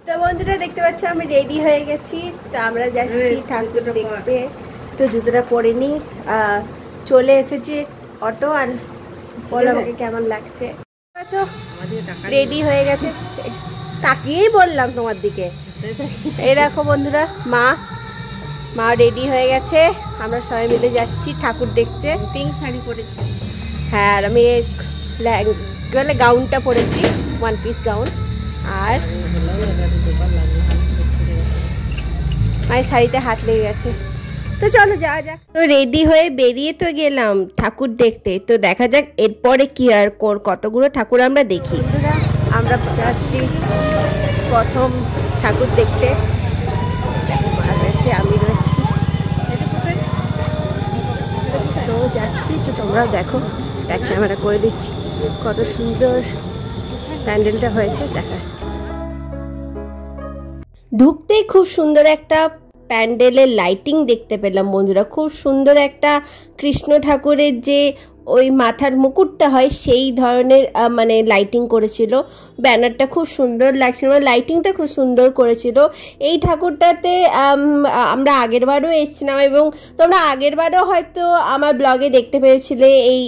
তো বন্ধুরা দেখতে পাচ্ছ আমি রেডি হয়ে গেছি। তো আমরা যাচ্ছি ঠাকুর দেখতে। তো জুতোটা পরে নি, চলে এসেছে অটো। আর বলো আমাকে কেমন লাগছে। রেডি হয়ে গেছে, তাকিয়েই বললাম তোমার দিকে। এই দেখো বন্ধুরা, মা রেডি হয়ে গেছে। আমরা সবাই মিলে যাচ্ছি ঠাকুর দেখতে। পিঙ্ক শাড়ি পরেছি। হ্যাঁ, আর আমি গাউনটা পরেছি, ওয়ান পিস গাউন। আর মায়ের শাড়িতে হাত লেগে গেছে। তো চলো যাওয়া যাক। তো রেডি হয়ে বেরিয়ে তো গেলাম ঠাকুর দেখতে। তো দেখা যাক এরপরে কি আর কতগুলো ঠাকুর আমরা দেখি। আমরা যাচ্ছি প্রথম ঠাকুর দেখতে। আমি রয়েছি, তো যাচ্ছি। তো তোমরাও দেখো, ব্যাক ক্যামেরা করে দিচ্ছি কত সুন্দর প্যান্ডেলটা হয়েছে। দেখা ঢুকতেই খুব সুন্দর একটা প্যান্ডেলের লাইটিং দেখতে পেলাম বন্ধুরা। খুব সুন্দর একটা কৃষ্ণ ঠাকুরের যে ওই মাথার মুকুটটা হয় সেই ধরনের মানে লাইটিং করেছিল। ব্যানারটা খুব সুন্দর লাগছিল, লাইটিংটা খুব সুন্দর করেছিল। এই ঠাকুরটাতে আমরা আগেরবারও এসেছিলাম এবং তোমরা আগেরবারও হয়তো আমার ব্লগে দেখতে পেয়েছিলে এই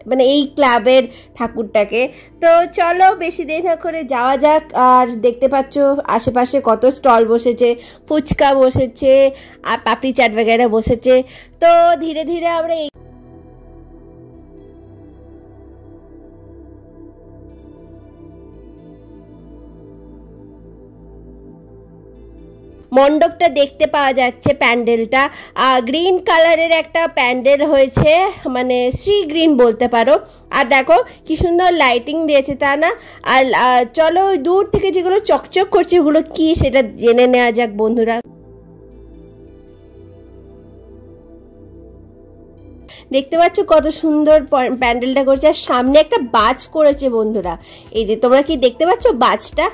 মানে এই ক্লাবের ঠাকুরটাকে। তো চলো বেশি দেরি না করে যাওয়া যাক। আর দেখতে পাচ্ছ আশেপাশে কত স্টল বসেছে, ফুচকা বসেছে আর পাপড়ি চাট বগেরা বসেছে। তো ধীরে ধীরে আমরা মণ্ডপটা দেখতে পাওয়া যাচ্ছে। প্যান্ডেলটা গ্রিন কালারের একটা প্যান্ডেল হয়েছে, মানে শ্রী গ্রিন বলতে পারো। আর দেখো কি সুন্দর লাইটিং দিয়েছে, তা না? আর চলো দূর থেকে যেগুলো চকচক করছে ওগুলো কি সেটা জেনে নেওয়া যাক বন্ধুরা। দেখতে পাচ্ছ কত সুন্দর প্যান্ডেলটা করেছে। আর সামনে একটা বাজ করেছে বন্ধুরা, এই যে তোমরা কি দেখতে পাচ্ছ বাজটা?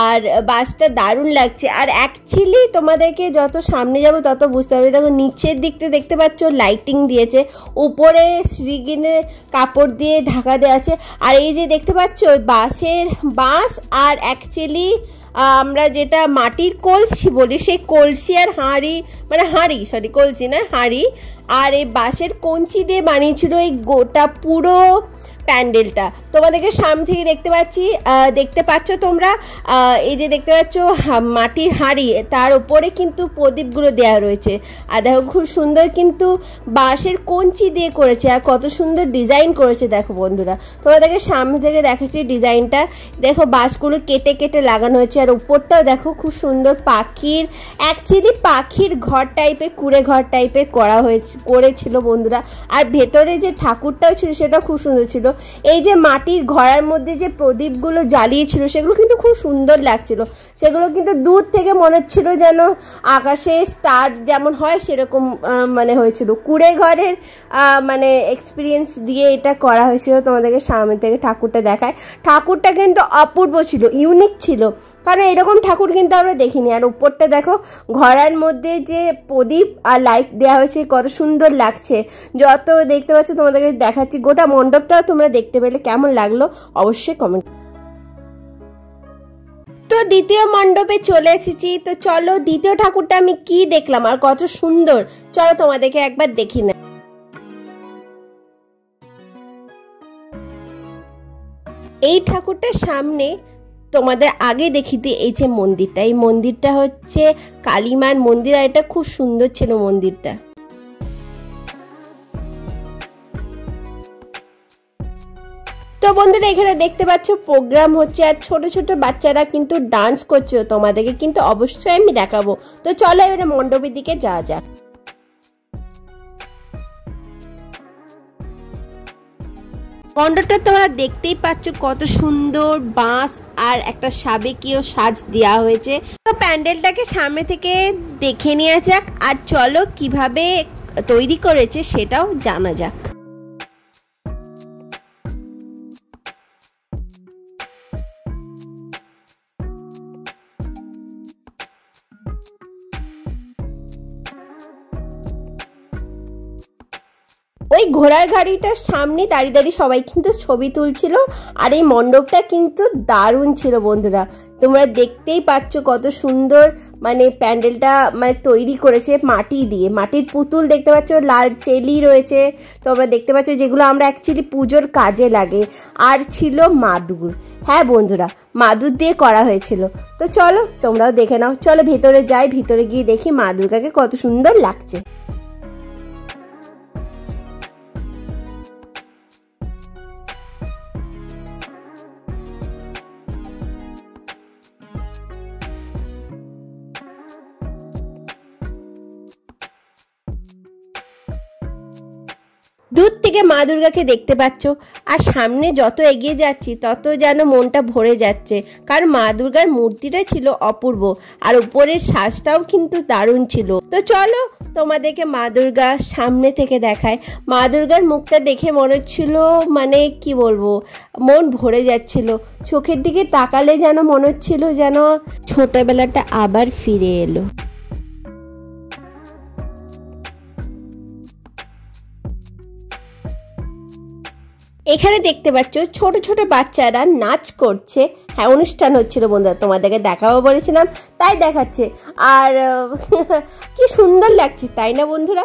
আর বাজটা দারুণ লাগছে। আর অ্যাকচুয়ালি তোমাদেরকে যত সামনে যাবো তত বুঝতে পারবে। দেখো নিচের দিকটা দেখতে পাচ্ছ লাইটিং দিয়েছে, উপরে শ্রীগিনের কাপড় দিয়ে ঢাকা দেওয়া আছে। আর এই যে দেখতে পাচ্ছ ওই বাঁশ আর অ্যাকচুয়ালি আমরা যেটা মাটির কলসি বলি সেই কলসি আর কলসি না হাঁড়ি আর এই বাঁশের কঞ্চি দিয়ে বানিয়েছিল এই গোটা পুরো প্যান্ডেলটা। তোমাদেরকে সামনে থেকে দেখতে পাচ্ছ তোমরা। এই যে দেখতে পাচ্ছ মাটির হাঁড়ি, তার উপরে কিন্তু প্রদীপগুলো দেওয়া রয়েছে। আর দেখো খুব সুন্দর কিন্তু বাঁশের কঞ্চি দিয়ে করেছে আর কত সুন্দর ডিজাইন করেছে দেখো বন্ধুরা। তোমাদেরকে সামনে থেকে দেখাচ্ছি ডিজাইনটা। দেখো বাঁশগুলো কেটে কেটে লাগানো হয়েছে। আর উপরটাও দেখো খুব সুন্দর অ্যাকচুয়ালি পাখির ঘর টাইপের, কুড়ে ঘর টাইপের করেছিল বন্ধুরা। আর ভেতরে যে ঠাকুরটাও ছিল সেটা খুব সুন্দর ছিল। এই যে মাটির ঘরের মধ্যে যে প্রদীপগুলো জ্বালিয়েছিল সেগুলো কিন্তু খুব সুন্দর লাগছিল। সেগুলো কিন্তু দূর থেকে মনে হচ্ছিল যেন আকাশে স্টার যেমন হয় সেরকম মানে হয়েছিল। কুড়ে ঘরের মানে এক্সপিরিয়েন্স দিয়ে এটা করা হয়েছিল। তোমাদেরকে সামনে থেকে ঠাকুরটা দেখায়। ঠাকুরটা কিন্তু অপূর্ব ছিল, ইউনিক ছিল, কারণ এরকম ঠাকুর কিন্তু আমরা দেখিনি। আর উপরটা দেখো ঘরের মধ্যে যে প্রদীপ আর লাইট দেওয়া হয়েছে কত সুন্দর লাগছে। যত দেখতে পাচ্ছ তোমাদেরকে দেখাচ্ছি। গোটা মণ্ডপটাও তোমরা দেখতে পেলে কেমন লাগলো অবশ্যই কমেন্ট। তো দ্বিতীয় মণ্ডপে চলে এসেছি। তো চলো দ্বিতীয় ঠাকুরটা আমি কি দেখলাম আর কত সুন্দর, চলো তোমাদেরকে একবার দেখি না। এই ঠাকুরটার সামনে তোমাদের আগে দেখিয়ে দিই এই যে মন্দিরটা, এই মন্দিরটা হচ্ছে কালীমার মন্দির। আর এটা খুব সুন্দর ছিল মন্দিরটা। তো বন্ধুরা এখানে দেখতে পাচ্ছ প্রোগ্রাম হচ্ছে আর ছোট ছোট বাচ্চারা কিন্তু ডান্স করছে। তোমাদেরকে কিন্তু অবশ্যই আমি দেখাবো। তো চলো এবারে মণ্ডপের দিকে যাওয়া যাক। মণ্ডপটা তোমরা দেখতেই পাচ্ছ কত সুন্দর বাঁশ আর একটা সাবেকীয় সাজ দেওয়া হয়েছে। তো প্যান্ডেলটাকে সামনে থেকে দেখে নেওয়া যাক আর চলো কিভাবে তৈরি করেছে সেটাও জানা যাক। ওই ঘোড়ার গাড়িটার সামনে দাঁড়িয়ে দাঁড়িয়ে সবাই কিন্তু ছবি তুলছিল। আর এই মণ্ডপটা কিন্তু দারুণ ছিল বন্ধুরা, তোমরা দেখতেই পাচ্ছ কত সুন্দর মানে প্যান্ডেলটা মানে তৈরি করেছে মাটি দিয়ে। মাটির পুতুল দেখতে পাচ্ছ, লাল চেলি রয়েছে তোমরা দেখতে পাচ্ছ, যেগুলো আমরা অ্যাকচুয়ালি পুজোর কাজে লাগে। আর ছিল মাদুর, হ্যাঁ বন্ধুরা মাদুর দিয়ে করা হয়েছিল। তো চলো তোমরাও দেখে নাও, চলো ভেতরে যাই, ভিতরে গিয়ে দেখি মা দুর্গাকে কত সুন্দর লাগছে। দূর থেকে মা দুর্গাকে দেখতে পাচ্ছ, আর সামনে যত এগিয়ে যাচ্ছি তত যেন মনটা ভরে যাচ্ছে, কারণ মা দুর্গার মূর্তিটা ছিল অপূর্ব আর উপরের সাজটাও কিন্তু দারুণ ছিল। তো চলো তোমাদেরকে মা দুর্গা সামনে থেকে দেখায়। মা দুর্গার মুখটা দেখে মনে হচ্ছিল মানে কি বলবো, মন ভরে যাচ্ছিল, চোখের দিকে তাকালে যেন মনে হচ্ছিল যেন ছোটবেলাটা আবার ফিরে এলো। এখানে দেখতে পাচ্ছ ছোট ছোট বাচ্চারা নাচ করছে, হ্যাঁ অনুষ্ঠান হচ্ছিল বন্ধুরা, তোমাদেরকে দেখাবো বলেছিলাম তাই দেখাচ্ছে। আর কি সুন্দর লাগছে তাই না বন্ধুরা।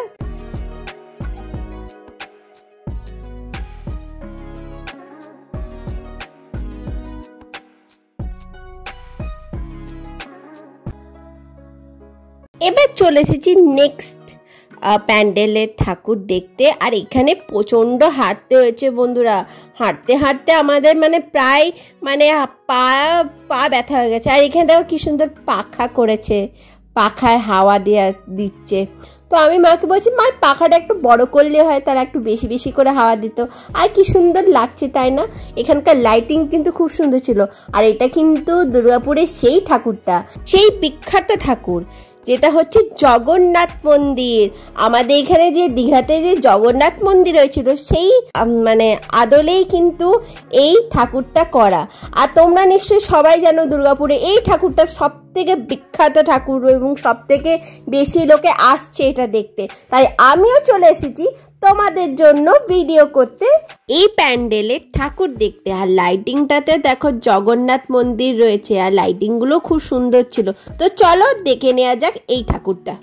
এবার চলে এসেছি নেক্সট প্যান্ডেলের ঠাকুর দেখতে। আর এখানে প্রচণ্ড হাঁটতে হয়েছে বন্ধুরা, হাঁটতে হাঁটতে আমাদের মানে প্রায় মানে পা ব্যথা হয়ে গেছে। আর এখানে দেখো কি সুন্দর পাখা করেছে, পাখার হাওয়া দিচ্ছে। তো আমি মাকে বলছি মা পাখাটা একটু বড় করলে হয়, তারা একটু বেশি বেশি করে হাওয়া দিত। আর কি সুন্দর লাগছে তাই না, এখানকার লাইটিং কিন্তু খুব সুন্দর ছিল। আর এটা কিন্তু দুর্গাপুরের সেই ঠাকুরটা, সেই বিখ্যাত ঠাকুর যেটা হচ্ছে জগন্নাথ মন্দির। আমাদের এখানে যে দীঘাতে যে জগন্নাথ মন্দির হয়েছিল সেই মানে আদলেই কিন্তু এই ঠাকুরটা করা। আর তোমরা নিশ্চয়ই সবাই জানো দুর্গাপুরে এই ঠাকুরটা সব থেকে বিখ্যাত ঠাকুর এবং সব থেকে বেশি লোকে আসছে এটা দেখতে। তাই আমিও চলে এসেছি তোমাদের জন্য ভিডিও করতে এই প্যান্ডেলের ঠাকুর দেখতে। আর লাইটিংটাতে দেখো জগন্নাথ মন্দির রয়েছে আর লাইটিংগুলো খুব সুন্দর ছিল। তো চলো দেখে নেওয়া যাক এই ঠাকুরটা।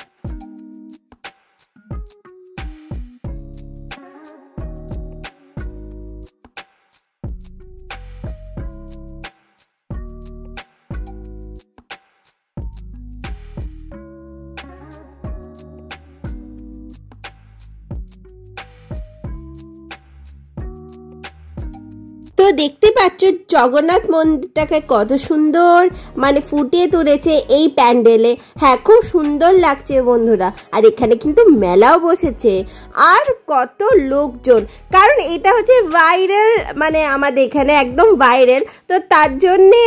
তো দেখতে পাচ্ছ জগন্নাথ মন্দিরটাকে কত সুন্দর মানে ফুটিয়ে তুলেছে এই প্যান্ডেলে। হ্যাঁ খুব সুন্দর লাগছে বন্ধুরা। আর এখানে কিন্তু মেলাও বসেছে আর কত লোকজন, কারণ এটা হচ্ছে ভাইরাল, মানে আমাদের এখানে একদম ভাইরাল। তো তার জন্যে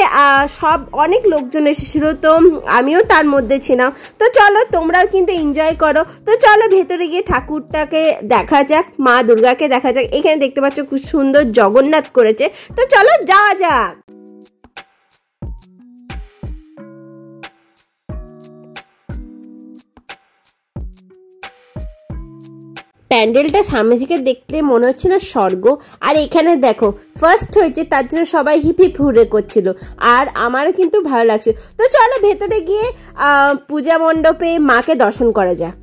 সব অনেক লোকজন এসেছিল, তো আমিও তার মধ্যে ছিলাম। তো চলো তোমরাও কিন্তু এনজয় করো। তো চলো ভেতরে গিয়ে ঠাকুরটাকে দেখা যাক, মা দুর্গাকে দেখা যাক। এখানে দেখতে পাচ্ছ খুব সুন্দর জগন্নাথ করেছে। তো চলো যাওয়া যাক। প্যান্ডেলটা সামনে থেকে দেখলে মনে হচ্ছে না স্বর্গ। আর এখানে দেখো ফার্স্ট হয়েছে তার জন্য সবাই হিপ হিপ হুরে করছিল, আর আমারও কিন্তু ভালো লাগছে। তো চলো ভেতরে গিয়ে পূজা মণ্ডপে মাকে দর্শন করা যাক।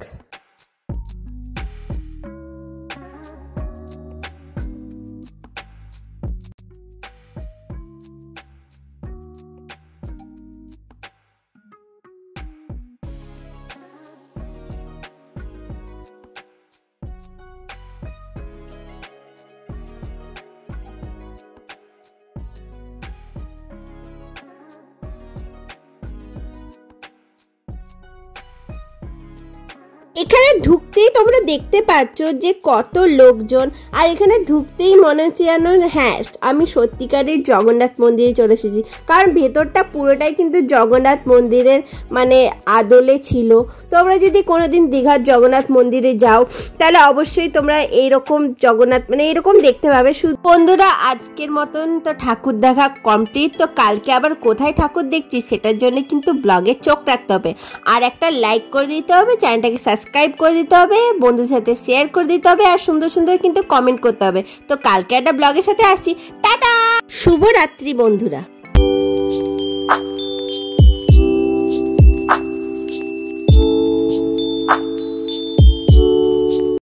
এখানে ঢুকতেই তোমরা দেখতে পাচ্ছ যে কত লোকজন। আর এখানে ঢুকতেই মনে হচ্ছে যেন হ্যাঁ আমি সত্যিকারের জগন্নাথ মন্দিরে চলে এসেছি, কারণ ভেতরটা পুরোটাই কিন্তু জগন্নাথ মন্দিরের মানে আদলে ছিল। তোমরা যদি কোনোদিন দীঘার জগন্নাথ মন্দিরে যাও তাহলে অবশ্যই তোমরা এইরকম জগন্নাথ মানে এইরকম দেখতে পাবে। শুধু বন্ধুরা আজকের মতন তো ঠাকুর দেখা কমপ্লিট। তো কালকে আবার কোথায় ঠাকুর দেখছি সেটার জন্য কিন্তু ব্লগে চোখ রাখতে হবে, আর একটা লাইক করে দিতে হবে, চ্যানেলটাকে সাবস্ক্রাইব সাবস্ক্রাইব করে দিতে হবে, বন্ধুদের সাথে শেয়ার করে দিতে হবে, আর সুন্দর সুন্দর কিন্তু কমেন্ট করতে হবে। তো কালকে একটা ব্লগের সাথে আসছি। টাটা, শুভরাত্রি বন্ধুরা।